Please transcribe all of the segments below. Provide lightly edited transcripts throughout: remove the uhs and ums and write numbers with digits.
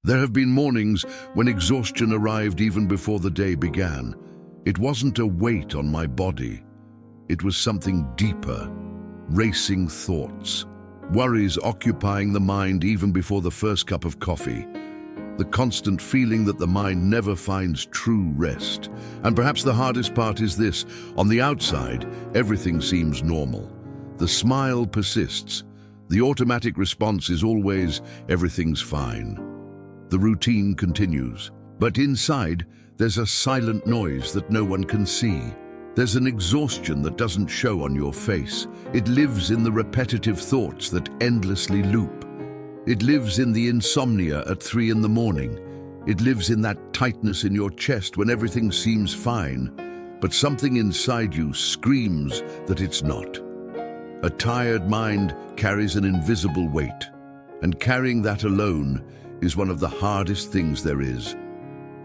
There have been mornings when exhaustion arrived even before the day began. It wasn't a weight on my body. It was something deeper, racing thoughts, worries occupying the mind even before the first cup of coffee, the constant feeling that the mind never finds true rest. And perhaps the hardest part is this: on the outside, everything seems normal. The smile persists. The automatic response is always, everything's fine. The routine continues. But inside, there's a silent noise that no one can see. There's an exhaustion that doesn't show on your face. It lives in the repetitive thoughts that endlessly loop. It lives in the insomnia at 3 in the morning. It lives in that tightness in your chest when everything seems fine, but something inside you screams that it's not. A tired mind carries an invisible weight, and carrying that alone is one of the hardest things there is.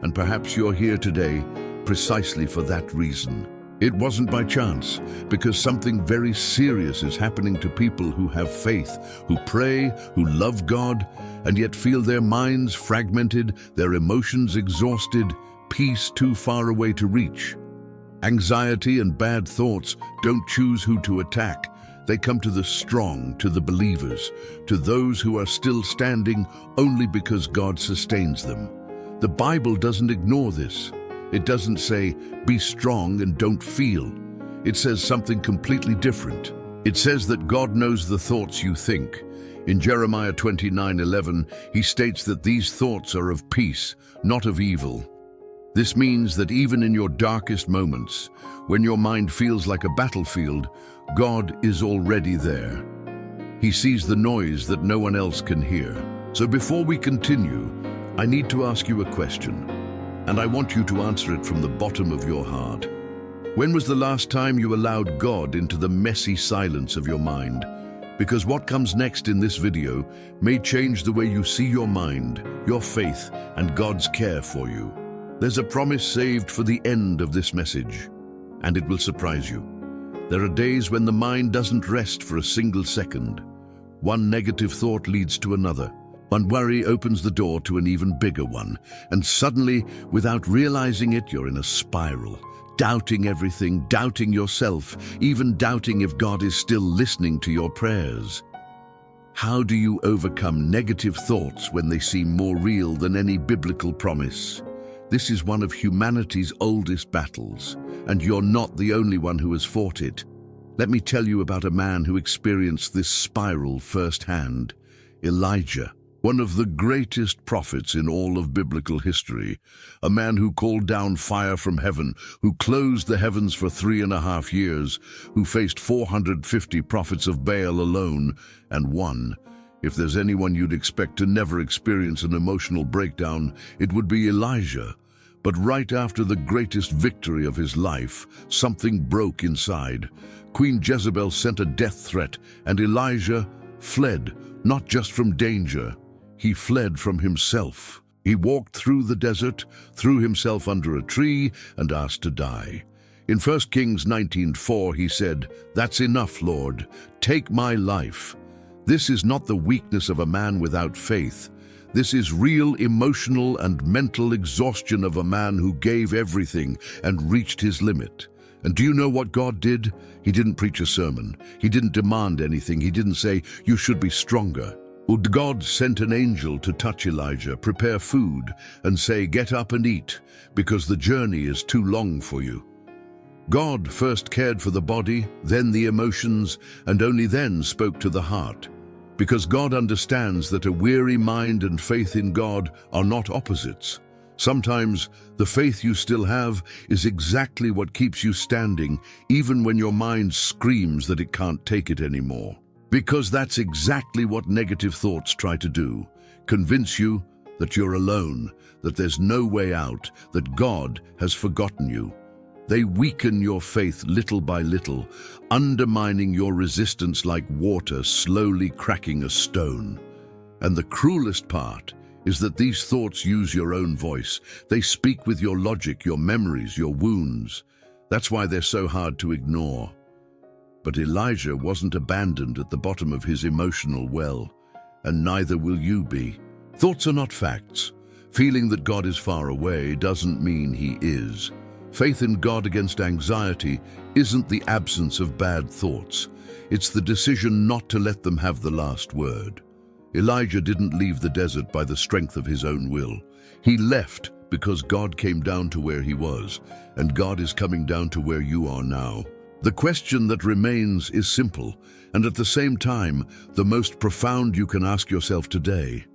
And perhaps you're here today precisely for that reason. It wasn't by chance, because something very serious is happening to people who have faith, who pray, who love God, and yet feel their minds fragmented, their emotions exhausted, peace too far away to reach. Anxiety and bad thoughts don't choose who to attack. They come to the strong, to the believers, to those who are still standing only because God sustains them. The Bible doesn't ignore this. It doesn't say, be strong and don't feel. It says something completely different. It says that God knows the thoughts you think. In Jeremiah 29:11, he states that these thoughts are of peace, not of evil. This means that even in your darkest moments, when your mind feels like a battlefield, God is already there. He sees the noise that no one else can hear. So before we continue, I need to ask you a question, and I want you to answer it from the bottom of your heart. When was the last time you allowed God into the messy silence of your mind? Because what comes next in this video may change the way you see your mind, your faith, and God's care for you. There's a promise saved for the end of this message, and it will surprise you. There are days when the mind doesn't rest for a single second. One negative thought leads to another. One worry opens the door to an even bigger one, and suddenly, without realizing it, you're in a spiral, doubting everything, doubting yourself, even doubting if God is still listening to your prayers. How do you overcome negative thoughts when they seem more real than any biblical promise? This is one of humanity's oldest battles, and you're not the only one who has fought it. Let me tell you about a man who experienced this spiral firsthand: Elijah. One of the greatest prophets in all of biblical history, a man who called down fire from heaven, who closed the heavens for 3.5 years, who faced 450 prophets of Baal alone, and won. If there's anyone you'd expect to never experience an emotional breakdown, it would be Elijah. But right after the greatest victory of his life, something broke inside. Queen Jezebel sent a death threat, and Elijah fled, not just from danger. He fled from himself. He walked through the desert, threw himself under a tree, and asked to die. In 1 Kings 19:4, he said, "That's enough, Lord. Take my life." This is not the weakness of a man without faith. This is real emotional and mental exhaustion of a man who gave everything and reached his limit. And do you know what God did? He didn't preach a sermon. He didn't demand anything. He didn't say, "You should be stronger." Well, God sent an angel to touch Elijah, prepare food, and say, "Get up and eat, because the journey is too long for you." God first cared for the body, then the emotions, and only then spoke to the heart. Because God understands that a weary mind and faith in God are not opposites. Sometimes the faith you still have is exactly what keeps you standing, even when your mind screams that it can't take it anymore. Because that's exactly what negative thoughts try to do: convince you that you're alone, that there's no way out, that God has forgotten you. They weaken your faith little by little, undermining your resistance like water slowly cracking a stone. And the cruelest part is that these thoughts use your own voice. They speak with your logic, your memories, your wounds. That's why they're so hard to ignore. But Elijah wasn't abandoned at the bottom of his emotional well, and neither will you be. Thoughts are not facts. Feeling that God is far away doesn't mean He is. Faith in God against anxiety isn't the absence of bad thoughts. It's the decision not to let them have the last word. Elijah didn't leave the desert by the strength of his own will. He left because God came down to where he was, and God is coming down to where you are now. The question that remains is simple, and at the same time, the most profound you can ask yourself today.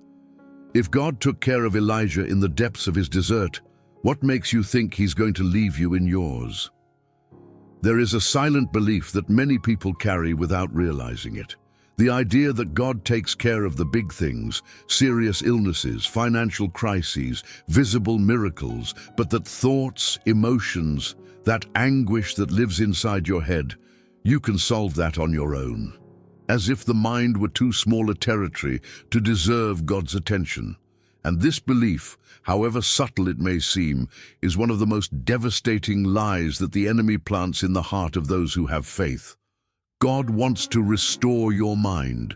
If God took care of Elijah in the depths of his desert, what makes you think He's going to leave you in yours? There is a silent belief that many people carry without realizing it. The idea that God takes care of the big things, serious illnesses, financial crises, visible miracles, but that thoughts, emotions, that anguish that lives inside your head, you can solve that on your own. As if the mind were too small a territory to deserve God's attention. And this belief, however subtle it may seem, is one of the most devastating lies that the enemy plants in the heart of those who have faith. God wants to restore your mind,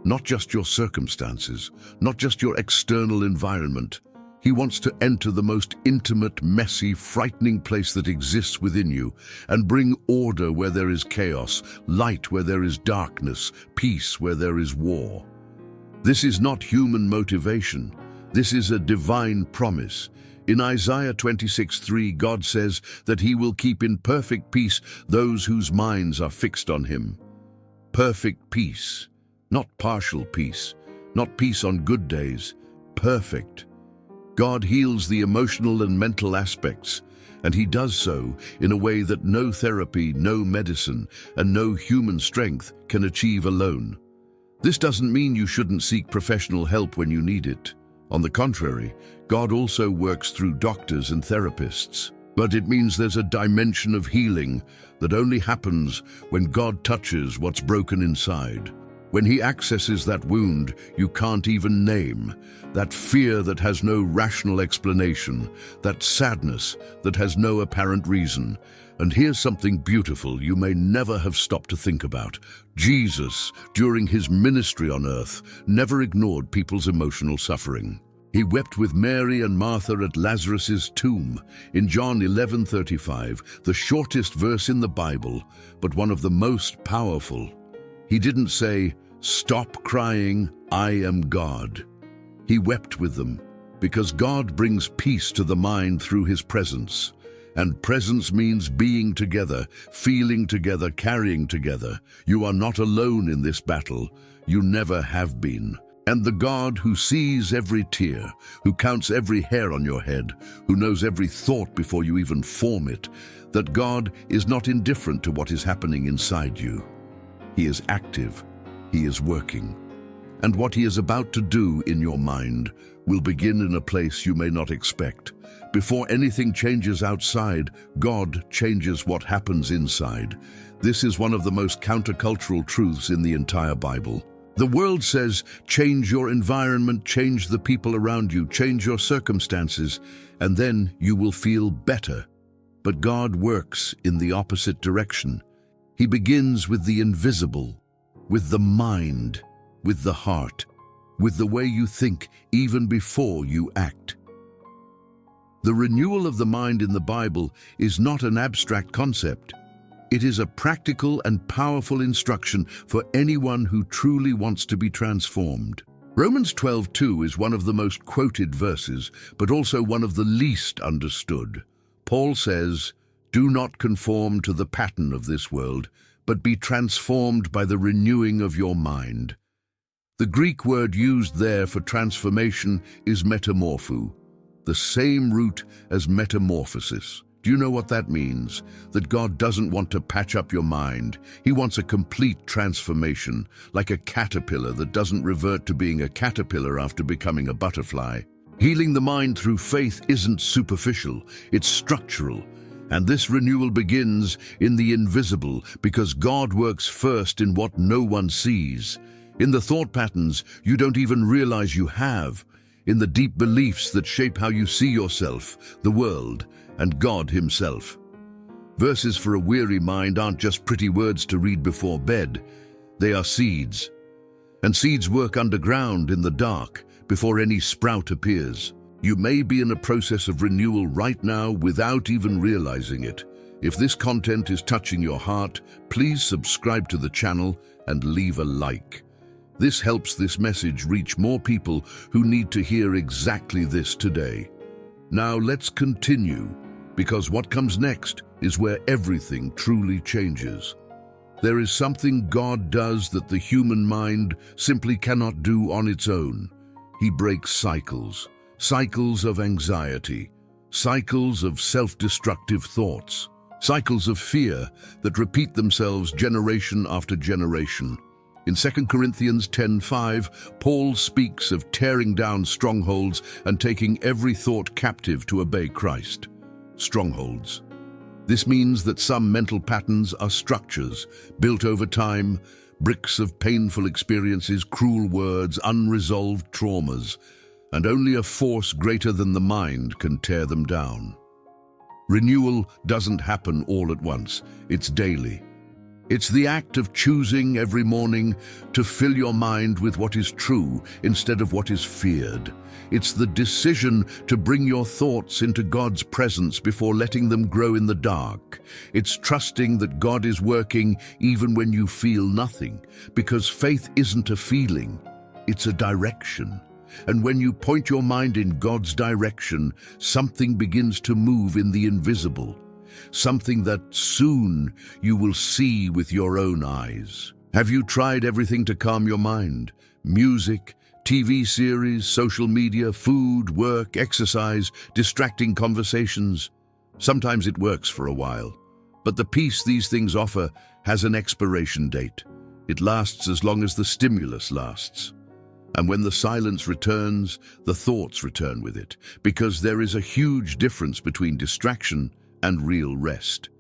not just your circumstances, not just your external environment. He wants to enter the most intimate, messy, frightening place that exists within you and bring order where there is chaos, light where there is darkness, peace where there is war. This is not human motivation. This is a divine promise. In Isaiah 26:3, God says that He will keep in perfect peace those whose minds are fixed on Him. Perfect peace, not partial peace, not peace on good days, perfect. God heals the emotional and mental aspects, and He does so in a way that no therapy, no medicine, and no human strength can achieve alone. This doesn't mean you shouldn't seek professional help when you need it. On the contrary, God also works through doctors and therapists. But it means there's a dimension of healing that only happens when God touches what's broken inside. When He accesses that wound you can't even name, that fear that has no rational explanation, that sadness that has no apparent reason. And here's something beautiful you may never have stopped to think about. Jesus, during His ministry on earth, never ignored people's emotional suffering. He wept with Mary and Martha at Lazarus's tomb. In John 11:35, the shortest verse in the Bible, but one of the most powerful. He didn't say, "Stop crying, I am God." He wept with them, because God brings peace to the mind through His presence. And presence means being together, feeling together, carrying together. You are not alone in this battle. You never have been. And the God who sees every tear, who counts every hair on your head, who knows every thought before you even form it, that God is not indifferent to what is happening inside you. He is active. He is working. And what He is about to do in your mind will begin in a place you may not expect. Before anything changes outside, God changes what happens inside. This is one of the most countercultural truths in the entire Bible. The world says, change your environment, change the people around you, change your circumstances, and then you will feel better. But God works in the opposite direction. He begins with the invisible, with the mind, with the heart, with the way you think even before you act. The renewal of the mind in the Bible is not an abstract concept. It is a practical and powerful instruction for anyone who truly wants to be transformed. Romans 12:2 is one of the most quoted verses, but also one of the least understood. Paul says, "Do not conform to the pattern of this world, but be transformed by the renewing of your mind." The Greek word used there for transformation is metamorpho, the same root as metamorphosis. Do you know what that means? That God doesn't want to patch up your mind. He wants a complete transformation, like a caterpillar that doesn't revert to being a caterpillar after becoming a butterfly. Healing the mind through faith isn't superficial, it's structural. And this renewal begins in the invisible, because God works first in what no one sees. In the thought patterns you don't even realize you have. In the deep beliefs that shape how you see yourself, the world, and God Himself. Verses for a weary mind aren't just pretty words to read before bed. They are seeds. And seeds work underground in the dark, before any sprout appears. You may be in a process of renewal right now without even realizing it. If this content is touching your heart, please subscribe to the channel and leave a like. This helps this message reach more people who need to hear exactly this today. Now let's continue, because what comes next is where everything truly changes. There is something God does that the human mind simply cannot do on its own. He breaks cycles of anxiety, cycles of self-destructive thoughts, cycles of fear that repeat themselves generation after generation. In 2 Corinthians 10:5, Paul speaks of tearing down strongholds and taking every thought captive to obey Christ. Strongholds. This means that some mental patterns are structures built over time, bricks of painful experiences, cruel words, unresolved traumas, and only a force greater than the mind can tear them down. Renewal doesn't happen all at once, it's daily. It's the act of choosing every morning to fill your mind with what is true instead of what is feared. It's the decision to bring your thoughts into God's presence before letting them grow in the dark. It's trusting that God is working even when you feel nothing, because faith isn't a feeling, it's a direction. And when you point your mind in God's direction, something begins to move in the invisible. Something that soon you will see with your own eyes. Have you tried everything to calm your mind? Music, TV series, social media, food, work, exercise, distracting conversations. Sometimes it works for a while, but the peace these things offer has an expiration date. It lasts as long as the stimulus lasts. And when the silence returns, the thoughts return with it, because there is a huge difference between distraction and real rest,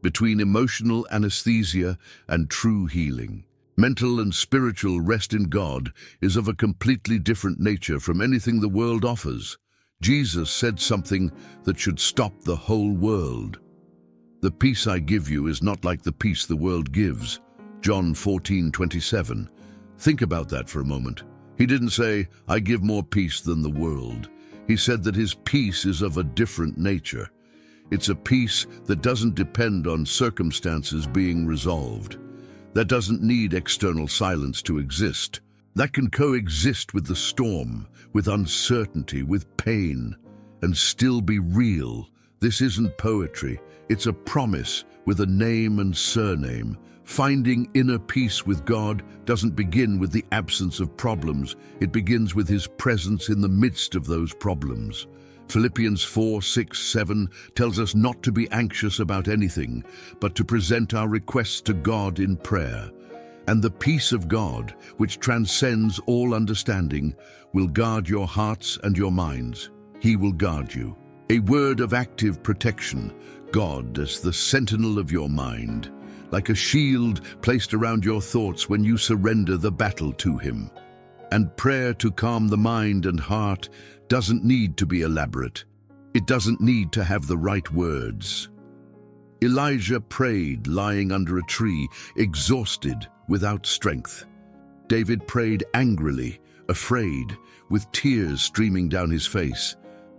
between emotional anesthesia and true healing. Mental and spiritual rest in God is of a completely different nature from anything the world offers. Jesus said something that should stop the whole world. "The peace I give you is not like the peace the world gives." John 14:27. Think about that for a moment. He didn't say, "I give more peace than the world." He said that his peace is of a different nature. It's a peace that doesn't depend on circumstances being resolved, that doesn't need external silence to exist, that can coexist with the storm, with uncertainty, with pain, and still be real. This isn't poetry, it's a promise with a name and surname. Finding inner peace with God doesn't begin with the absence of problems, it begins with His presence in the midst of those problems. Philippians 4:6-7 tells us not to be anxious about anything, but to present our requests to God in prayer. And the peace of God, which transcends all understanding, will guard your hearts and your minds. He will guard you. A word of active protection, God as the sentinel of your mind, like a shield placed around your thoughts when you surrender the battle to Him. And prayer to calm the mind and heart doesn't need to be elaborate. It doesn't need to have the right words. Elijah prayed lying under a tree, exhausted, without strength. David prayed angrily, afraid, with tears streaming down his face.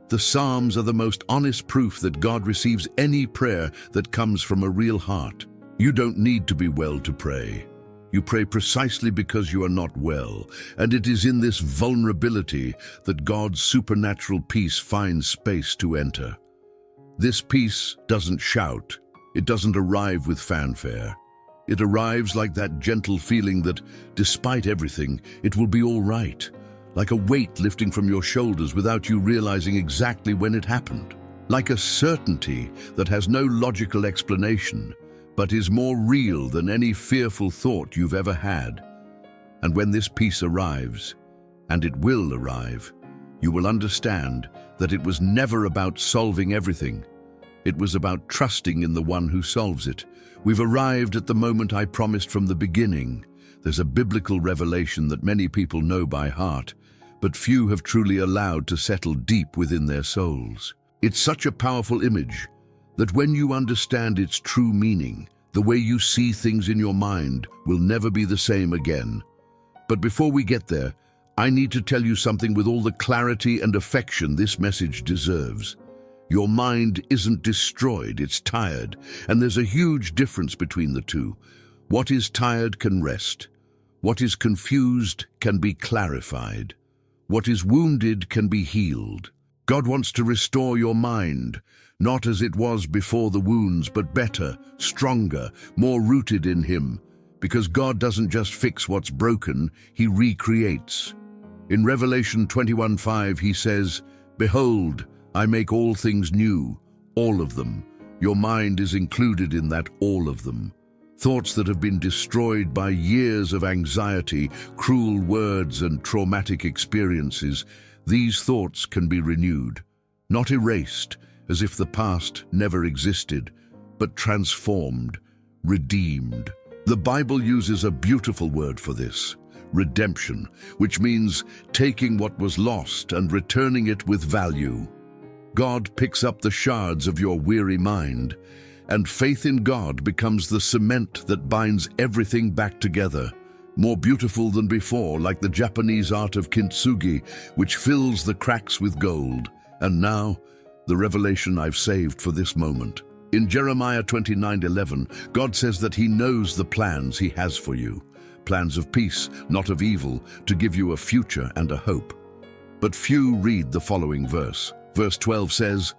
The Psalms are the most honest proof that God receives any prayer that comes from a real heart. You don't need to be well to pray. You pray precisely because you are not well, and it is in this vulnerability that God's supernatural peace finds space to enter. This peace doesn't shout. It doesn't arrive with fanfare. It arrives like that gentle feeling that, despite everything, it will be all right, like a weight lifting from your shoulders without you realizing exactly when it happened, like a certainty that has no logical explanation, but is more real than any fearful thought you've ever had. And when this peace arrives, and it will arrive, you will understand that it was never about solving everything. It was about trusting in the one who solves it. We've arrived at the moment I promised from the beginning. There's a biblical revelation that many people know by heart, but few have truly allowed to settle deep within their souls. It's such a powerful image that when you understand its true meaning, the way you see things in your mind will never be the same again. But before we get there, I need to tell you something with all the clarity and affection this message deserves. Your mind isn't destroyed, it's tired, and there's a huge difference between the two. What is tired can rest. What is confused can be clarified. What is wounded can be healed. God wants to restore your mind, not as it was before the wounds, but better, stronger, more rooted in Him. Because God doesn't just fix what's broken, He recreates. In Revelation 21:5, He says, "Behold, I make all things new, all of them." Your mind is included in that all of them. Thoughts that have been destroyed by years of anxiety, cruel words, and traumatic experiences, these thoughts can be renewed, not erased, as if the past never existed, but transformed, redeemed. The Bible uses a beautiful word for this, redemption, which means taking what was lost and returning it with value. God picks up the shards of your weary mind, and faith in God becomes the cement that binds everything back together, more beautiful than before, like the Japanese art of kintsugi, which fills the cracks with gold. And now, the revelation I've saved for this moment. In Jeremiah 29:11, God says that He knows the plans He has for you, plans of peace, not of evil, to give you a future and a hope. But few read the following verse. Verse 12 says,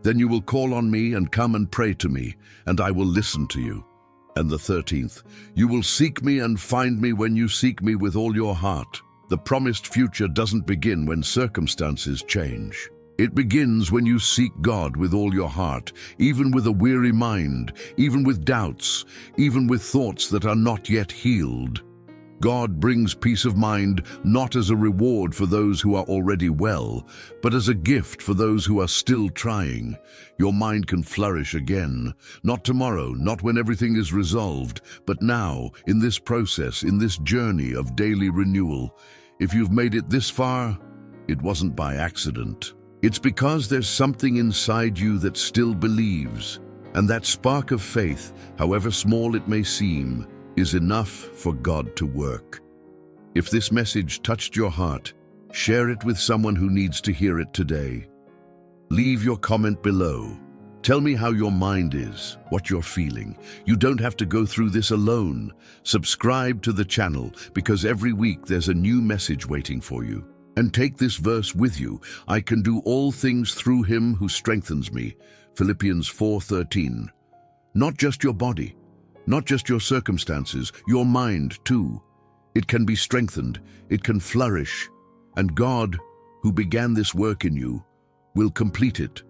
"Then you will call on me and come and pray to me, and I will listen to you." And the 13th, "You will seek me and find me when you seek me with all your heart." The promised future doesn't begin when circumstances change. It begins when you seek God with all your heart, even with a weary mind, even with doubts, even with thoughts that are not yet healed. God brings peace of mind not as a reward for those who are already well, but as a gift for those who are still trying. Your mind can flourish again, not tomorrow, not when everything is resolved, but now, in this process, in this journey of daily renewal. If you've made it this far, it wasn't by accident. It's because there's something inside you that still believes, and that spark of faith, however small it may seem, is enough for God to work. If this message touched your heart, share it with someone who needs to hear it today. Leave your comment below. Tell me how your mind is, what you're feeling. You don't have to go through this alone. Subscribe to the channel, because every week there's a new message waiting for you. And take this verse with you. I can do all things through Him who strengthens me. Philippians 4:13. Not just your body, not just your circumstances, your mind too. It can be strengthened, it can flourish, and God, who began this work in you, will complete it.